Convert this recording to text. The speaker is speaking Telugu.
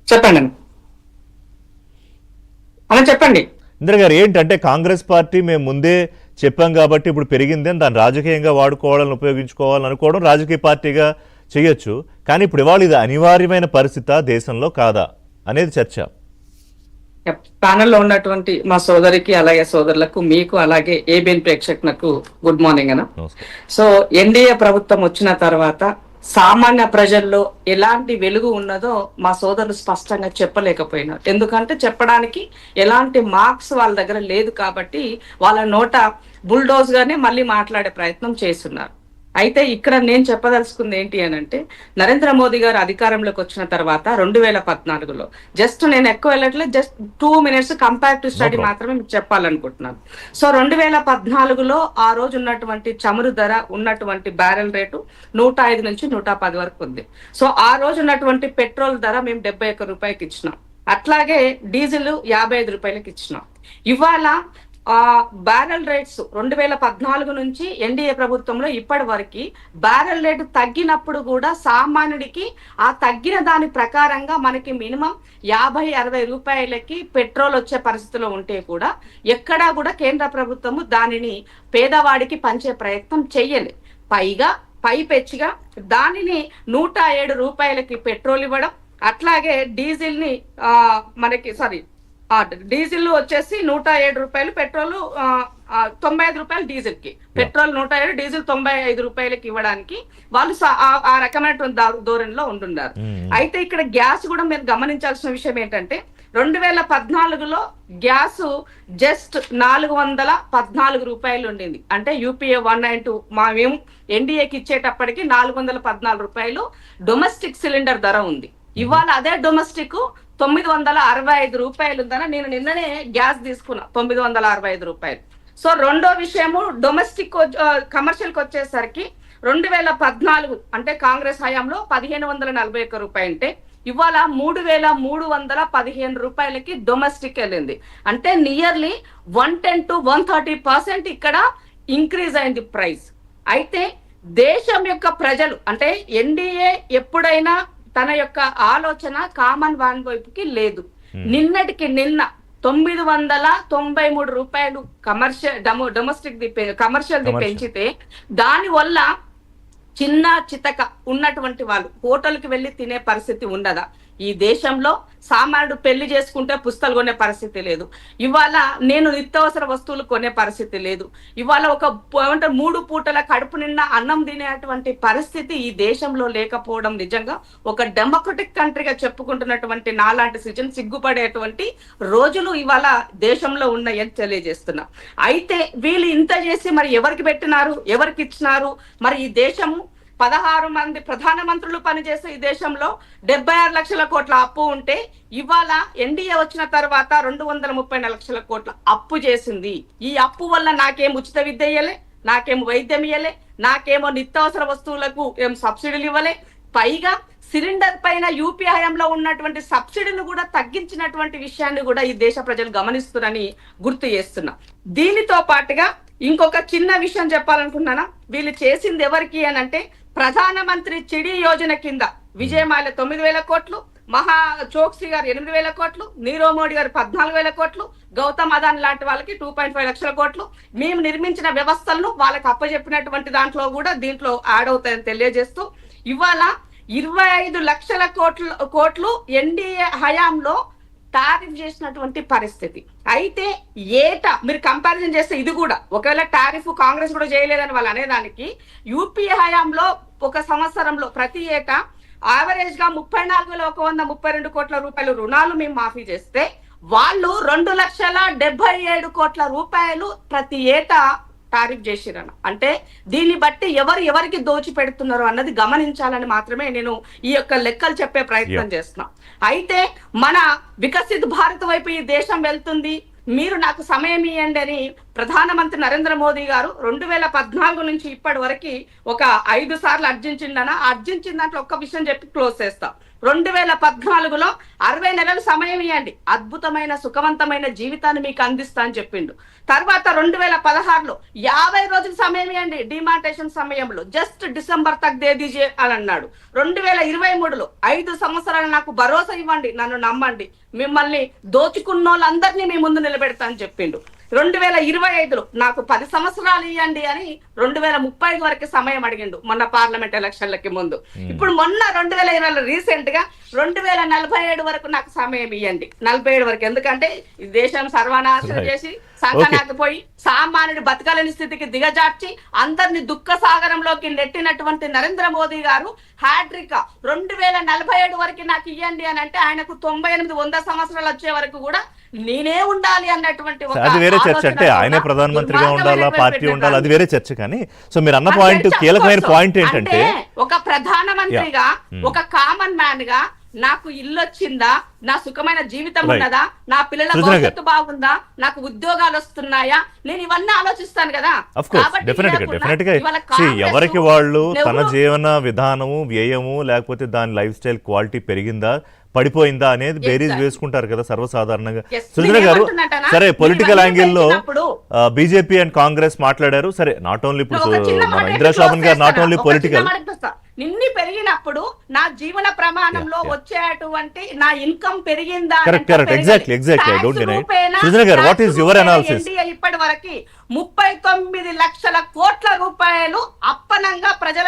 చెప్పండి అలా చెప్పండి. ఇంద్ర గారు, ఏంటంటే కాంగ్రెస్ పార్టీ మేము ముందే చెప్పాం కాబట్టి ఇప్పుడు పెరిగింది అని దాన్ని రాజకీయంగా వాడుకోవాలని ఉపయోగించుకోవాలని అనుకోవడం రాజకీయ పార్టీగా చేయొచ్చు. కానీ ఇప్పుడు ఇవాళ ఇది అనివార్యమైన పరిస్థితి దేశంలో కాదా అనేది చర్చ. ప్యానెల్లో ఉన్నటువంటి మా సోదరికి అలాగే సోదరులకు మీకు అలాగే ఏబిఎన్ ప్రేక్షకులకు గుడ్ మార్నింగ్ అన్న. సో ఎన్డీఏ ప్రభుత్వం వచ్చిన తర్వాత సామాన్య ప్రజల్లో ఎలాంటి వెలుగు ఉన్నదో మా సోదరులు స్పష్టంగా చెప్పలేకపోయినారు. ఎందుకంటే చెప్పడానికి ఎలాంటి మార్క్స్ వాళ్ళ దగ్గర లేదు కాబట్టి వాళ్ళ నోట బుల్డోజ్ గానే మళ్ళీ మాట్లాడే ప్రయత్నం చేస్తున్నారు. అయితే ఇక్కడ నేను చెప్పదలుచుకుంది ఏంటి అని అంటే, నరేంద్ర మోదీ గారు అధికారంలోకి వచ్చిన తర్వాత 2014లో జస్ట్ నేను ఎక్కువ వెళ్ళట్లేదు, జస్ట్ 2 minutes కంపారిటివ్ స్టడీ మాత్రమే మీకు చెప్పాలనుకుంటున్నాను. సో 2014లో ఆ రోజు ఉన్నటువంటి చమురు ధర ఉన్నటువంటి బ్యారెల్ రేటు 105 నుంచి 110 వరకు ఉంది. సో ఆ రోజు ఉన్నటువంటి పెట్రోల్ ధర మేము 71 రూపాయలకి ఇచ్చినాం. అట్లాగే డీజిల్ 55 రూపాయలకి ఇచ్చినాం. ఇవాళ బ్యారెల్ రేట్స్ 2014 నుంచి ఎన్డీఏ ప్రభుత్వంలో ఇప్పటి వరకు బ్యారెల్ రేటు తగ్గినప్పుడు కూడా సామాన్యుడికి ఆ తగ్గిన దాని ప్రకారంగా మనకి మినిమం 50-60 రూపాయలకి పెట్రోల్ వచ్చే పరిస్థితిలో ఉంటే కూడా ఎక్కడా కూడా కేంద్ర ప్రభుత్వము దానిని పేదవాడికి పంచే ప్రయత్నం చెయ్యలే. పైగా పైపెచ్చిగా దానిని 107 రూపాయలకి పెట్రోల్ ఇవ్వడం, అట్లాగే డీజిల్ ని డీజిల్ వచ్చేసి 107 రూపాయలు, పెట్రోల్ 95 రూపాయలు డీజిల్ కి. పెట్రోల్ 107, డీజిల్ 95 రూపాయలకి ఇవ్వడానికి వాళ్ళు ఆ రకమైన ధోరణిలో ఉంటున్నారు. అయితే ఇక్కడ గ్యాస్ కూడా మీరు గమనించాల్సిన విషయం ఏంటంటే, 2014లో గ్యాస్ జస్ట్ 414 రూపాయలు ఉండింది. అంటే యూపీఏ 192 మేము ఎన్డీఏకి ఇచ్చేటప్పటికి 414 రూపాయలు డొమెస్టిక్ సిలిండర్ ధర ఉంది. ఇవాళ అదే డొమెస్టిక్ 965 రూపాయలు ఉందన. నేను నిన్ననే గ్యాస్ తీసుకున్నా 965 రూపాయలు. సో రెండో విషయము డొమెస్టిక్ కమర్షియల్ కి వచ్చేసరికి 2014 అంటే కాంగ్రెస్ హయాంలో 1541 రూపాయలు అంటే ఇవాళ 3315 రూపాయలకి డొమెస్టిక్ వెళ్ళింది. అంటే నియర్లీ 110 to 130% ఇక్కడ ఇంక్రీజ్ అయింది ప్రైస్. అయితే దేశం యొక్క ప్రజలు అంటే ఎన్డీఏ ఎప్పుడైనా తన యొక్క ఆలోచన కామన్ మ్యాన్ వైపుకి లేదు. నిన్నటికి నిన్న 993 రూపాయలు కమర్షియల్ ది పెంచితే దాని వల్ల చిన్న చితక ఉన్నటువంటి వాళ్ళు హోటల్కి వెళ్ళి తినే పరిస్థితి ఉండదా? ఈ దేశంలో సామాన్యుడు పెళ్లి చేసుకుంటే పుస్తకాలు కొనే పరిస్థితి లేదు. ఇవాళ నేను నిత్యావసర వస్తువులు కొనే పరిస్థితి లేదు. ఇవాళ ఒక 3 పూటల కడుపు నిండా అన్నం తినేటువంటి పరిస్థితి ఈ దేశంలో లేకపోవడం నిజంగా ఒక డెమోక్రటిక్ కంట్రీగా చెప్పుకుంటున్నటువంటి నాలాంటి సిటిజన్ సిగ్గుపడేటువంటి రోజులు ఇవాళ దేశంలో ఉన్నాయని తెలియజేస్తున్నా. అయితే వీళ్ళు ఇంత చేసి మరి ఎవరికి పెట్టినారు, ఎవరికి ఇచ్చినారు? మరి ఈ దేశము 16 మంది ప్రధానమంత్రులు పనిచేసే ఈ దేశంలో 76 లక్షల కోట్ల అప్పు ఉంటే ఇవాళ ఎన్డీఏ వచ్చిన తర్వాత 234 లక్షల కోట్ల అప్పు చేసింది. ఈ అప్పు వల్ల నాకేం ఉచిత విద్య ఇయ్యలే, నాకేమో వైద్యం ఇయ్యలే, నాకేమో నిత్యావసర వస్తువులకు ఏం సబ్సిడీలు ఇవ్వలే. పైగా సిలిండర్ పైన యూపీ హయాంలో ఉన్నటువంటి సబ్సిడీలు కూడా తగ్గించినటువంటి విషయాన్ని కూడా ఈ దేశ ప్రజలు గమనిస్తున్నారని గుర్తు చేస్తున్నా. దీనితో పాటుగా ఇంకొక చిన్న విషయం చెప్పాలనుకున్నానా, వీళ్ళు చేసింది ఎవరికి అని అంటే, ప్రధానమంత్రి చిడి యోజన కింద విజయమాల 9,000 కోట్లు, మహా చోక్సీ గారు 8,000 కోట్లు, నీరవ్ మోడీ గారు 14,000 కోట్లు, గౌతమ్ అదాని లాంటి వాళ్ళకి 2.5 లక్షల కోట్లు మేము నిర్మించిన వ్యవస్థలను వాళ్ళకి అప్పచెప్పినటువంటి దాంట్లో కూడా దీంట్లో యాడ్ అవుతాయని తెలియజేస్తూ ఇవాళ 25 లక్షల కోట్లు ఎన్డీఏ హయాంలో టారిఫ్ చేసినటువంటి పరిస్థితి. అయితే ఏటా మీరు కంపారిజన్ చేస్తే ఇది కూడా ఒకవేళ టారిఫ్ కాంగ్రెస్ కూడా చేయలేదని వాళ్ళు అనేదానికి, యూపీఏ హయాంలో ఒక సంవత్సరంలో ప్రతి ఏటా యావరేజ్ గా 34,132 కోట్ల రూపాయలు రుణాలు మేము మాఫీ చేస్తే వాళ్ళు 2,77,000 కోట్ల రూపాయలు ప్రతి ఏటా టారిఫ్ చేసిరన్న. అంటే దీన్ని బట్టి ఎవరికి దోచి పెడుతున్నారు అన్నది గమనించాలని మాత్రమే నేను ఈ యొక్క లెక్కలు చెప్పే ప్రయత్నం చేస్తున్నా. అయితే మన వికసిత్ భారత్ వైపు ఈ దేశం వెళ్తుంది, మీరు నాకు సమయం ఇవ్వండి అని ప్రధానమంత్రి నరేంద్ర మోదీ గారు 2014 నుంచి ఇప్పటి వరకు ఒక 5 సార్లు అర్జించిందన. అర్జించిన దాంట్లో ఒక్క విషయం చెప్పి క్లోజ్ చేస్తా. 2014లో 60 నెలలు సమయం ఇవ్వండి, అద్భుతమైన సుఖవంతమైన జీవితాన్ని మీకు అందిస్తా అని చెప్పిండు. తర్వాత 2016లో 50 రోజుల సమయం ఇవ్వండి, డిమార్టేషన్ సమయంలో జస్ట్ డిసెంబర్ తక్ దే దీజే అని అన్నాడు. 2023లో 5 సంవత్సరాలు నాకు భరోసా ఇవ్వండి, నన్ను నమ్మండి, మిమ్మల్ని దోచుకున్న వాళ్ళందరినీ మీ ముందు నిలబెడతా అని చెప్పిండు. 2025లో నాకు 10 సంవత్సరాలు ఇవ్వండి అని 2035 వరకు సమయం అడిగిండు మొన్న పార్లమెంట్ ఎలక్షన్లకి ముందు. ఇప్పుడు మొన్న 2020 రీసెంట్ గా 2047 వరకు నాకు సమయం ఇవ్వండి, 47 వరకు. ఎందుకంటే ఈ దేశం సర్వనాశనం చేసి సంకనాకపోయి సామాన్యుడు బతకలేని స్థితికి దిగజార్చి అందరిని దుఃఖ సాగరంలోకి నెట్టినటువంటి నరేంద్ర మోదీ గారు హ్యాట్రిక్ 2047 వరకు నాకు ఇవ్వండి అని అంటే ఆయనకు 98-100 సంవత్సరాలు వచ్చే వరకు కూడా నేనే ఉండాలి అన్నటువంటి ఒక అది వేరే చర్చ. అంటే ఆయనే ప్రధానమంత్రిగా ఉండాలా, పార్టీ ఉండాలి, అది వేరే చర్చ. కానీ సో మీరు అన్న పాయింట్, కీలకమైన పాయింట్ ఏంటంటే ఒక ప్రధానమంత్రిగా ఒక కామన్ మ్యాన్ గా నాకు ఇల్లు వచ్చిందా, నా సుఖమైన జీవితం ఉన్నదా, నా పిల్లల భవిష్యత్తు బాగుందా, నాకు ఉద్యోగాలు వస్తున్నాయా, నేను ఇవన్నీ ఆలోచిస్తాను కదా. ఎవరికి వాళ్ళు తన జీవన విధానము, వ్యయము, లేకపోతే దాని లైఫ్ స్టైల్ క్వాలిటీ పెరిగిందా పడిపోయిందా అనేది బేరీజ్ వేసుకుంటారు కదా సర్వసాధారణంగా. సుజన గారు, సరే పొలిటికల్ యాంగిల్లో బీజేపీ అండ్ కాంగ్రెస్ మాట్లాడారు. సరే, నాట్ ఓన్లీ ఇప్పుడు మన ఇందిరా శోభన్ గారు నాట్ ఓన్లీ పొలిటికల్, నిన్ని పెరిగినప్పుడు నా జీవన ప్రమాణంలో వచ్చేటువంటి నా ఇన్కమ్ పెరిగిందా? Correct, exactly, I don't deny. Sujana గారు, వాట్ ఈస్ యువర్ అనాలిసిస్? ఇప్పటి వరకు 39 లక్షల కోట్ల రూపాయలు అప్పనంగా ప్రజల